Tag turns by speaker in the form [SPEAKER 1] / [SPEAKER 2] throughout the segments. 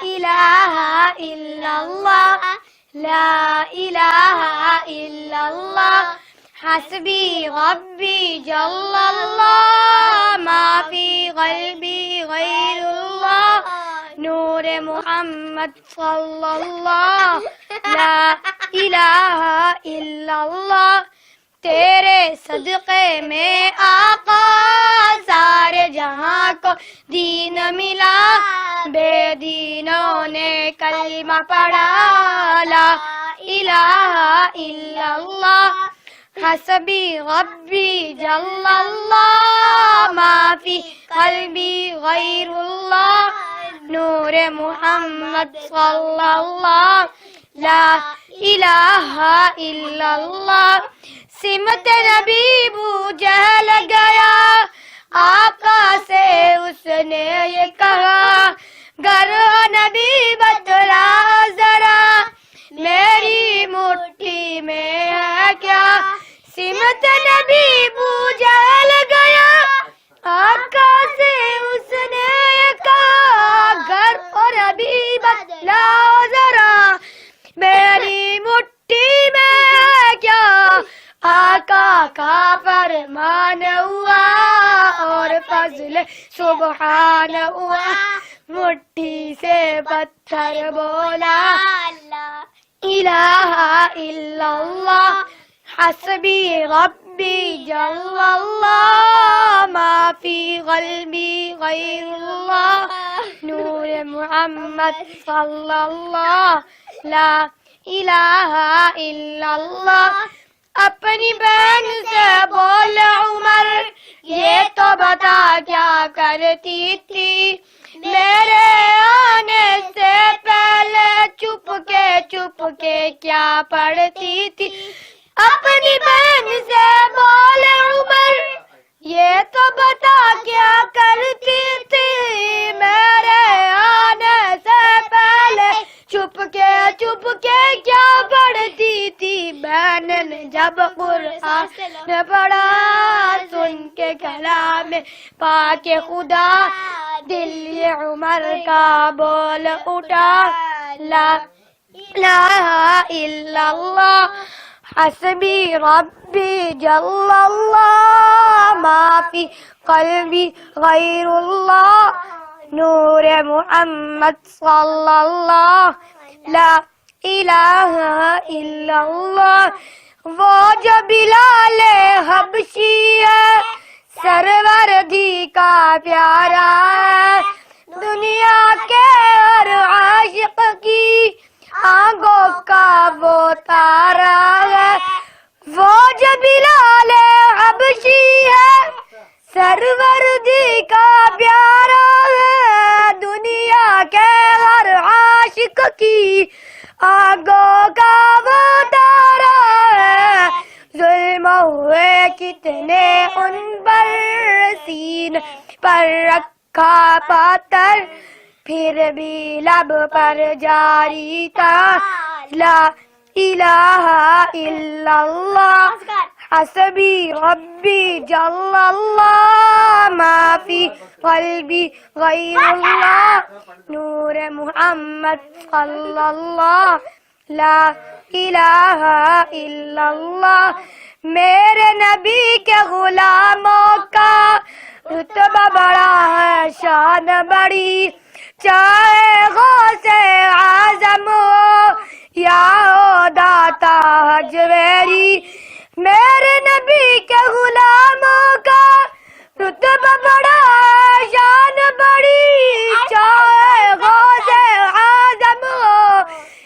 [SPEAKER 1] الہ الا اللہ لا الہ الا اللہ حسبی ربی جل اللہ ما فی قلبی غیر اللہ نور محمد صلی اللہ لا الہ الا اللہ تیرے صدقے میں آقا سارے جہاں کو دین ملا بے دینوں نے کلمہ پڑھا لا الہ الا اللہ حسبی ربی جل اللہ ما فی قلبی غیر اللہ نور محمد صلی اللہ لا الہ الا اللہ سمت نبی بو جہل گیا آقا سے اس نے یہ کہا گر نبی بتلا ذرا میری مٹھی میں ہے کیا سمت نبی بو جہل گیا آقا سے اس نے یہ کہا گر نبی بتلا ذرا میری مٹھی میں ہے کیا آقا کا فرمان ہوا اور فضل سبحان ہوا مٹھی سے پتھر بولا لا الہ الا اللہ حسبی ربی جل اللہ ما فی قلبی غیر اللہ نور محمد صلی اللہ لا الہ الا اللہ اپنی بہن سے بول عمر یہ تو بتا کیا کرتی تھی میرے آنے سے پہلے چپ کے کیا پڑھتی تھی اپنی بہن سے بول عمر یہ تو بتا کیا کرتی تھی میرے آنے سے پہلے چپ کے کیا پڑھتی تھی بہن نے جب قرآن پڑھا سن کے کلام پاک خدا دل یہ عمر کا بول اٹھا لا الہ الا اللہ حسبی ربی جل اللہ ما فی قلبی غیر اللہ نور محمد صلی اللہ لا الہ الا اللہ وہ جو بلال حبشی ہے سروردی کا پیارا ہے دنیا کے ہر عاشق کی آنکھوں کا وہ تارا ہے وہ جو بلال حبشی ہے سروردی کا پیارا ہے دنیا کے ہر عاشق کی آنکھوں کا وہ تارا ہے ظلم ہوئے کتنے ان پر سین پر رکھا پاتر پھر بھی لب پر جاری تھا لا الہ الا اللہ حسبی ربی جل اللہ ما فی قلبی غیر اللہ نور محمد صلی اللہ لا الہ الا اللہ میرے نبی کے غلاموں کا رتبہ بڑا ہے شان بڑی چاہے غوث اعظم ہو یا ہو داتا حجویری میرے نبی کے غلاموں کا رتبہ بڑا ہے شان بڑی چاہے غوث اعظم ہو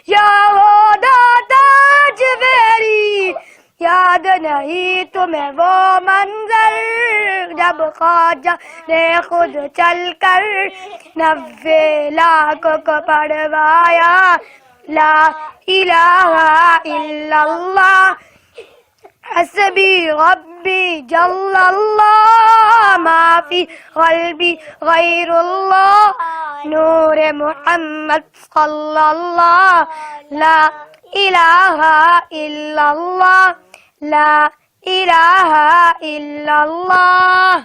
[SPEAKER 1] یا ہو داتا حجویری یاد نہیں تمہیں وہ منظر جب خواجہ نے خود چل کر 90 لاکھ کو پڑھوایا لا الہ الا اللہ حسبی ربی جل اللہ ما فی قلبی غیر اللہ نور محمد صلی اللہ لا الہ الا اللہ لا الہ الا اللہ